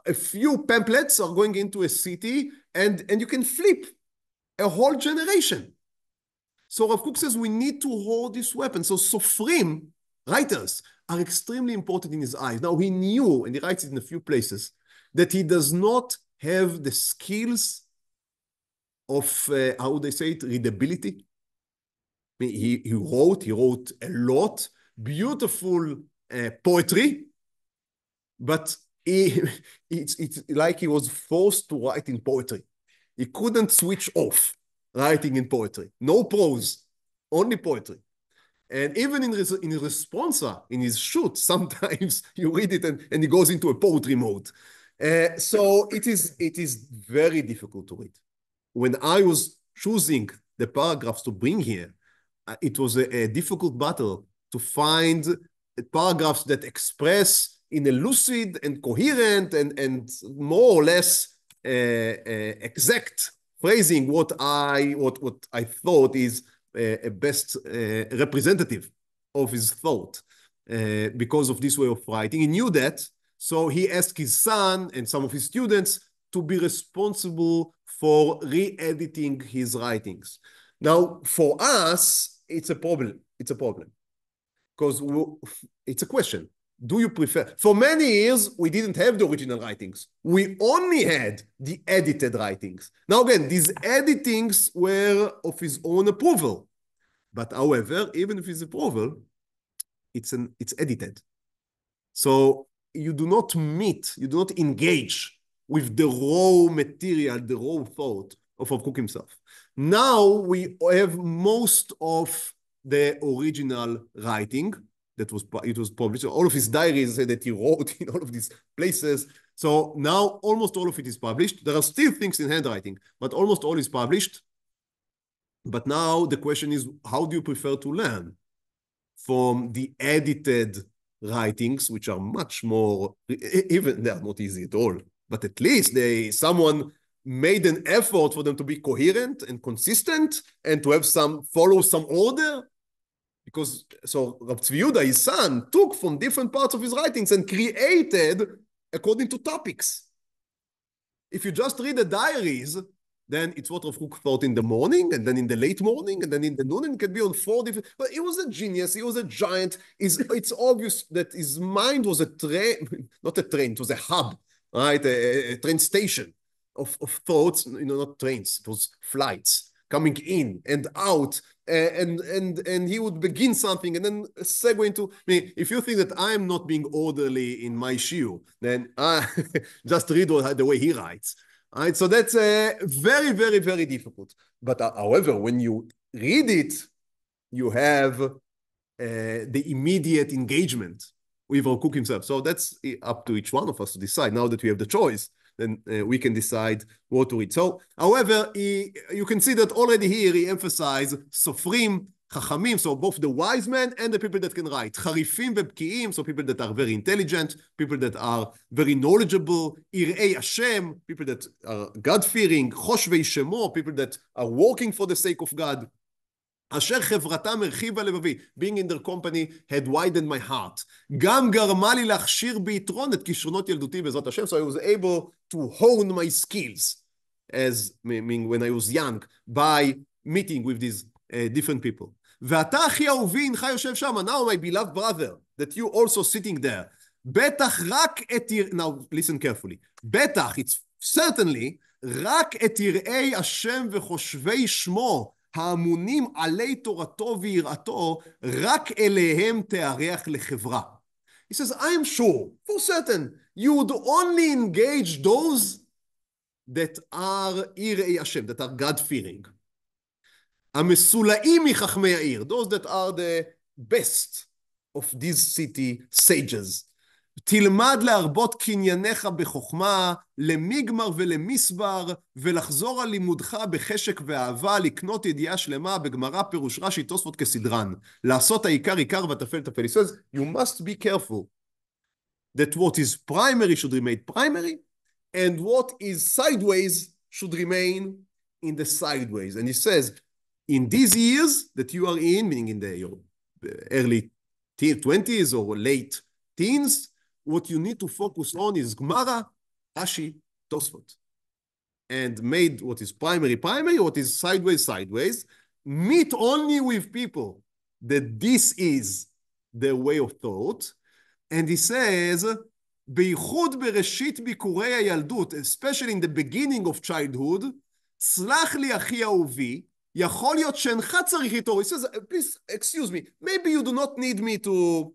A few pamphlets are going into a city and you can flip a whole generation. So Rav Kook says we need to hold this weapon. So sofrim, writers, are extremely important in his eyes. Now he knew, and he writes it in a few places, that he does not have the skills of, how would I say it, readability. I mean, he wrote a lot, beautiful poetry, but it's like he was forced to write in poetry. He couldn't switch off writing in poetry. No prose, only poetry. And even in his responsa, in his shoot, sometimes you read it and he goes into a poetry mode. So it is very difficult to read. When I was choosing the paragraphs to bring here, it was a difficult battle to find paragraphs that express in a lucid and coherent and more or less exact phrasing what I thought is a best representative of his thought because of this way of writing. He knew that, so he asked his son and some of his students to be responsible for re-editing his writings. Now, for us, it's a problem. It's a problem because it's a question. Do you prefer? For many years, we didn't have the original writings. We only had the edited writings. Now again, these editings were of his own approval. But however, even if his approval, it's edited. So you do not engage with the raw material, the raw thought of Rav Kook himself. Now we have most of the original writing it was published. All of his diaries say that he wrote in all of these places. So now almost all of it is published. There are still things in handwriting, but almost all is published. But now the question is, how do you prefer to learn? From the edited writings, which are much more, even they are not easy at all, but at least someone made an effort for them to be coherent and consistent and to have follow some order. Because, so Rav Tzvi Yehuda, his son, took from different parts of his writings and created according to topics. If you just read the diaries, then it's what Rav Kook thought in the morning, and then in the late morning, and then in the noon, and it can be on 4 different... But he was a genius, he was a giant. It's obvious that his mind was a train, not a train, it was a hub, right? A train station of thoughts, not trains, it was flights coming in and out. And he would begin something and then segue into, if you think that I'm not being orderly in my shiur, then just read the way he writes. All right, so that's very, very, very difficult. But however, when you read it, you have the immediate engagement with Rav Kook himself. So that's up to each one of us to decide. Now that we have the choice, then we can decide what to read. So, however, you can see that already here he emphasized sofrim, chachamim, so both the wise men and the people that can write. Charifim vebkiim, so people that are very intelligent, people that are very knowledgeable. Irei Hashem, people that are God-fearing. Choshvei shemo, people that are working for the sake of God. אשר חברתם הרחיבה לבבי, being in their company had widened my heart. גם גרמה לי להכשיר ביתרון את כישרונות ילדותי בעזרת השם, so I was able to hone my skills, as meaning when I was young, by meeting with these different people. ואתה אחי אהובי, אינך יושב שם, now my beloved brother, that you also sitting there. בטח רק את, now listen carefully, בטח, it's certainly, רק את יראי השם וחושבי שמו, האמונים עלי תורתו ויראתו, רק אליהם תארח לחברה. He says, I am sure, for certain, you would only engage those that are יראי השם, that are God-fearing. המסולאים מחכמי העיר, those that are the best of these city sages. תלמד להרבות קנייניך בחוכמה, למיגמר ולמסבר, ולחזור על לימודך בחשק ואהבה, לקנות ידיעה שלמה בגמרא פירוש רש"י תוספות כסדרן, לעשות העיקר עיקר והטפל טפל. He says, you must be careful that what is primary should remain primary, and what is sideways should remain in the sideways. And he says, in these years that you are in, meaning in your early 20s or late teens, what you need to focus on is Gemara, Rashi, Tosfot. And made what is primary, primary, what is sideways, sideways. Meet only with people that this is their way of thought. And he says, בייחוד בראשית ביקורי הילדות, especially in the beginning of childhood, סלח לי אחי אהובי, יכול להיות שאינך צריך איתו. He says, please, excuse me, maybe you do not need me to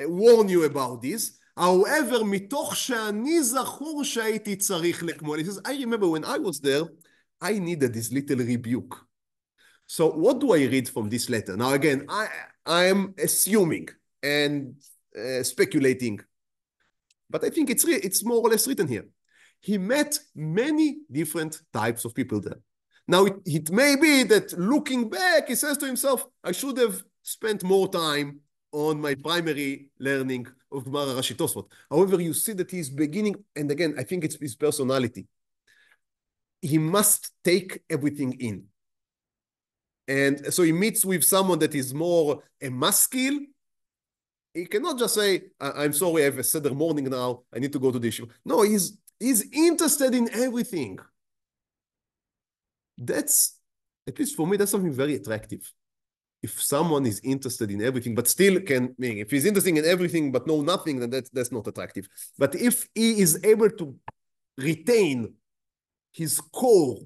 warn you about this. However, מתוך שאני זכור שהייתי צריך לכמול. He says, I remember when I was there, I needed this little rebuke. So what do I read from this letter? Now again, I am assuming and speculating, but I think it's more or less written here. He met many different types of people there. Now it may be that looking back, he says to himself, I should have spent more time on my primary learning of Gemara Rashi Tosfot. However, you see that he's beginning, and again, I think it's his personality. He must take everything in. And so he meets with someone that is more a maskil. He cannot just say, I'm sorry, I have a Seder morning now, I need to go to the issue. No, he's interested in everything. That's, at least for me, that's something very attractive. If someone is interested in everything, but still can, if he's interested in everything but know nothing, then that's not attractive. But if he is able to retain his core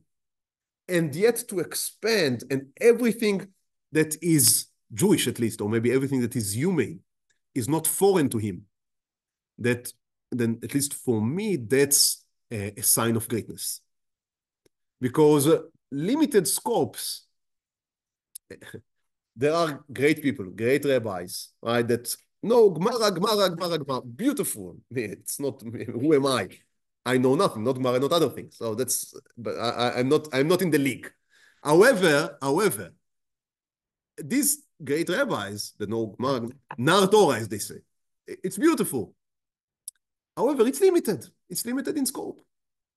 and yet to expand, and everything that is Jewish at least, or maybe everything that is human, is not foreign to him, that then at least for me, that's a sign of greatness. Because limited scopes, there are great people, great rabbis, right? That no, Gemara, beautiful. It's not, who am I? I know nothing, not Gemara, not other things. So that's, but I'm not in the league. However, these great rabbis that know Gemara, Nar Torah, as they say, it's beautiful. However, it's limited. It's limited in scope.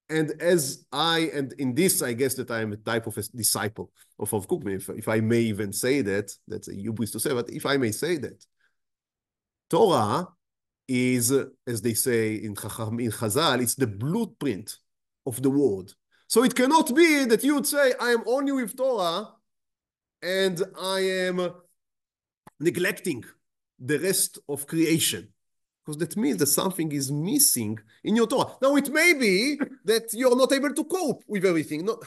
And and in this, I guess that I am a type of a disciple of Rav Kook, if I may even say that, that's a hubris to say, but if I may say that, Torah is, as they say in Chazal, it's the blueprint of the world. So it cannot be that you would say, I am only with Torah, and I am neglecting the rest of creation. Because that means that something is missing in your Torah. Now, it may be that you're not able to cope with everything. Not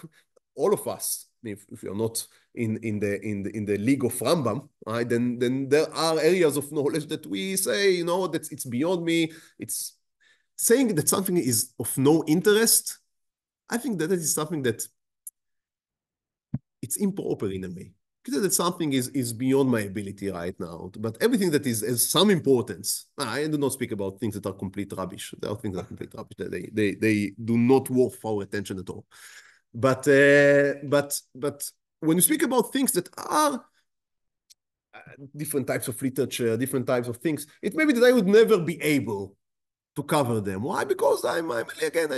all of us, if you're not in the league of Rambam, right, then there are areas of knowledge that we say, that it's beyond me. It's saying that something is of no interest. I think that is something that it's improper in a way. Because that something is beyond my ability right now. But everything that has some importance, I do not speak about things that are complete rubbish. There are things that are complete rubbish. They do not worth our attention at all. But when you speak about things that are different types of literature, different types of things, it may be that I would never be able to cover them. Why? Because I'm a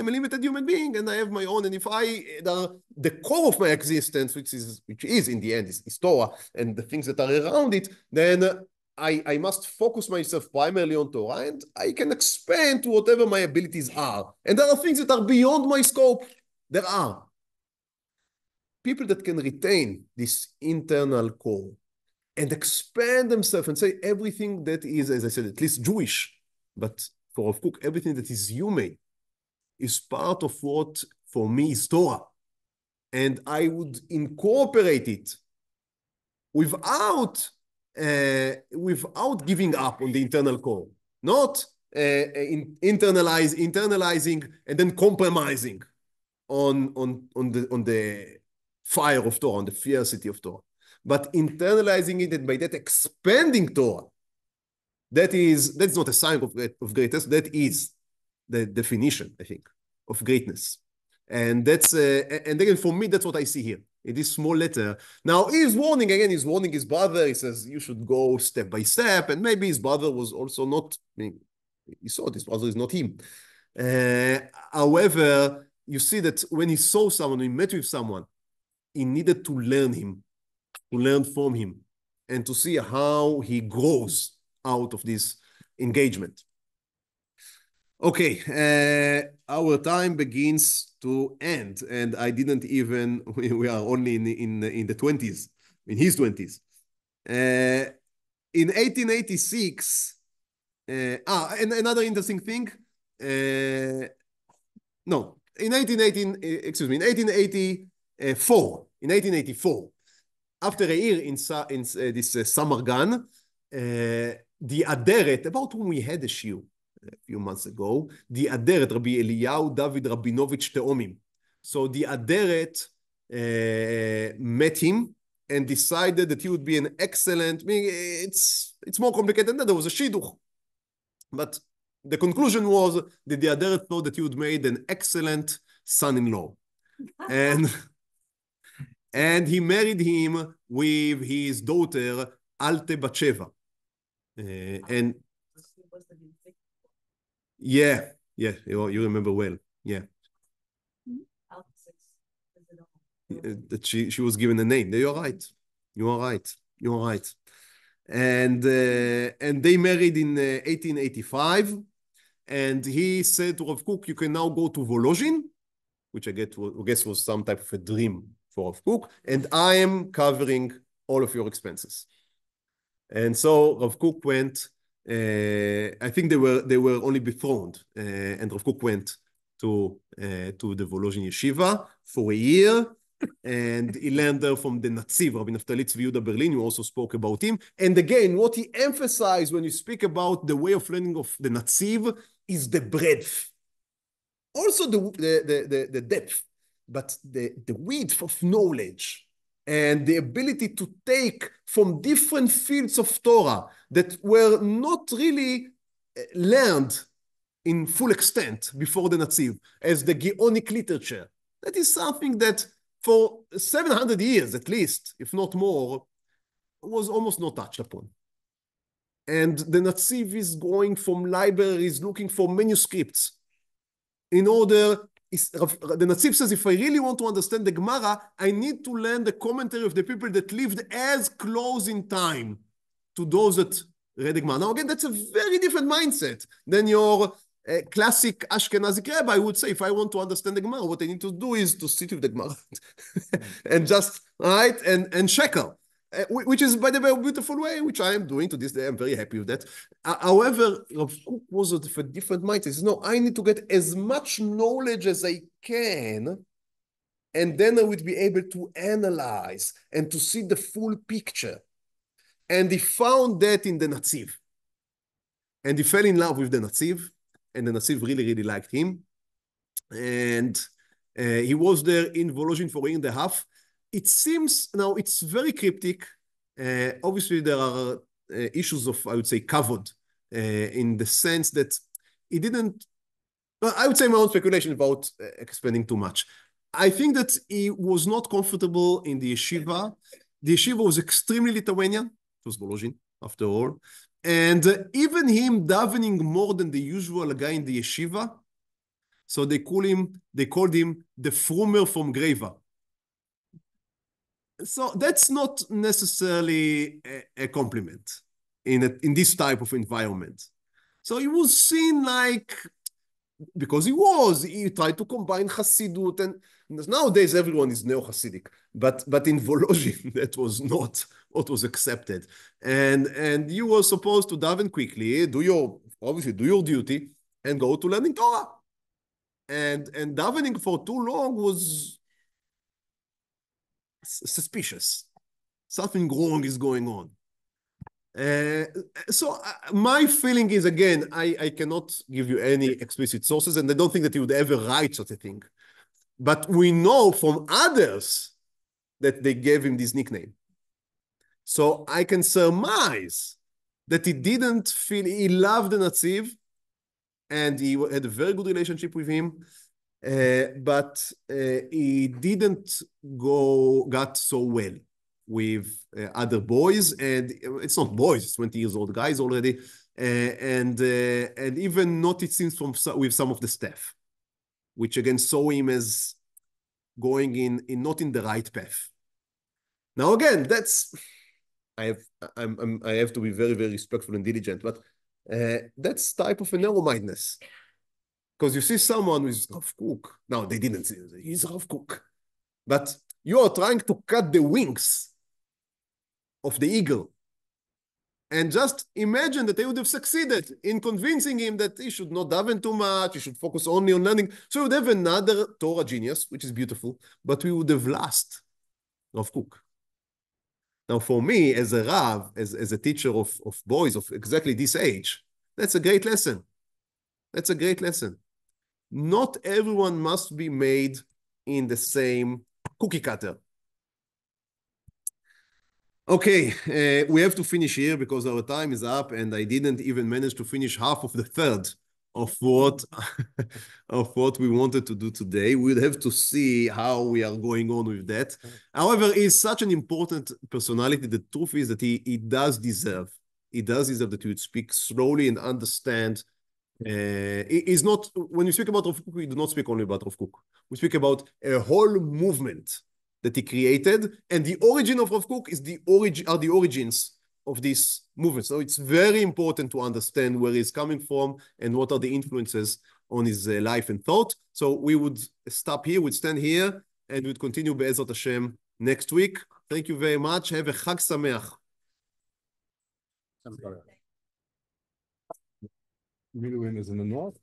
limited human being, and I have my own. And if the core of my existence, which is in the end is Torah and the things that are around it, then I must focus myself primarily on Torah, and I can expand to whatever my abilities are. And there are things that are beyond my scope. There are people that can retain this internal core and expand themselves and say everything that is, as I said, at least Jewish, but for Rav Kook, everything that is human is part of what, for me, is Torah. And I would incorporate it without giving up on the internal core, not internalizing and then compromising on the fire of Torah, on the fiercity of Torah, but internalizing it, and by that expanding Torah. That's not a sign of greatness. That is the definition, I think, of greatness. And that's and again, for me, that's what I see here in this small letter. Now, he's warning his brother. He says you should go step by step, and maybe his brother was also not. I mean, he saw his brother is not him. However, you see that when he saw someone, when he met with someone, he needed to learn from him, and to see how he grows out of this engagement. Okay, our time begins to end, and I didn't even, we are only in the 20s, in his 20s. In 1886, and another interesting thing, in 1884, after a year in this summer gun, the Aderet, about whom we had a shiur a few months ago, the Aderet, Rabbi Eliyahu David Rabinovich Teomim. So the Aderet met him and decided that he would be an excellent, it's more complicated than that. There was a shidduch. But the conclusion was that the Aderet thought that he would make an excellent son-in-law. And he married him with his daughter, Alte Batsheva. And yeah, you remember well. Yeah. That she was given a name. You are right. And they married in 1885. And he said to Rav Kook, you can now go to Volozhin, which I guess was some type of a dream for Rav Kook, and I am covering all of your expenses. And so Rav Kook went. I think they were only betrothed, and Rav Kook went to the Volozhin yeshiva for a year, and he learned there from the Natziv, Rabbi Naftali Tzvi Yehuda Berlin. You also spoke about him. And again, what he emphasized when you speak about the way of learning of the Natziv is the breadth, also the depth, but the width of knowledge and the ability to take from different fields of Torah that were not really learned in full extent before the Natziv, as the Geonic literature. That is something that for 700 years at least, if not more, was almost not touched upon. And the Natziv is going from libraries looking for manuscripts in order. The Natziv says, if I really want to understand the Gemara, I need to learn the commentary of the people that lived as close in time to those that read the Gemara. Now, again, that's a very different mindset than your classic Ashkenazi rabbi would say. If I want to understand the Gemara, what I need to do is to sit with the Gemara and just, right, and shekel. Which is, by the way, a beautiful way, which I am doing to this day. I'm very happy with that. However, Rav Kook was of a different mindset. He says, no, I need to get as much knowledge as I can, and then I would be able to analyze and to see the full picture. And he found that in the Natziv. And he fell in love with the Natziv, and the Natziv really, really liked him. And he was there in Volozhin for a year and a half. It seems, now it's very cryptic. Obviously, there are issues of, I would say, kavod, in the sense that he didn't, well, I would say my own speculation without expanding too much. I think that he was not comfortable in the yeshiva. The yeshiva was extremely Lithuanian. It was Volozhin, after all. And even him davening more than the usual guy in the yeshiva, so they called him the frumer from Greva. So that's not necessarily a compliment in this type of environment. So he was seen like, because he tried to combine Hasidut, and nowadays everyone is neo-Hasidic, but in Volozhin that was not what was accepted. And you were supposed to daven quickly, do your duty, and go to learning Torah. And davening for too long was suspicious. Something wrong is going on. So my feeling is, again, I cannot give you any explicit sources, and I don't think that he would ever write such a thing. But we know from others that they gave him this nickname. So I can surmise that he didn't feel, he loved the Netziv, and he had a very good relationship with him, but he didn't got so well with other boys, and it's not boys, it's 20 years old guys already, and even not, it seems, with some of the staff, which again saw him as going in not in the right path. Now again, that's, I have to be very, very respectful and diligent, but that's type of a narrow-mindedness. Because you see someone with Rav Kook, now they didn't say he's Rav Kook, but you are trying to cut the wings of the eagle. And just imagine that they would have succeeded in convincing him that he should not daven too much, he should focus only on learning. So we would have another Torah genius, which is beautiful, but we would have lost Rav Kook. Now for me, as a Rav, as a teacher of boys of exactly this age, that's a great lesson. That's a great lesson. Not everyone must be made in the same cookie cutter. Okay, we have to finish here because our time is up, and I didn't even manage to finish half of the third of what we wanted to do today. We'll have to see how we are going on with that. However, he's such an important personality. The truth is that he does deserve that you would speak slowly and understand. Is not, when you speak about Rav Kook, we do not speak only about Rav Kook. We speak about a whole movement that he created, and the origin of Rav Kook is the origins of this movement. So it's very important to understand where he's coming from and what are the influences on his life and thought. So we would stop here, we'd stand here, and we'd continue Be'ezrat Hashem next week. Thank you very much. Have a Chag Sameach.
Middle is in the north.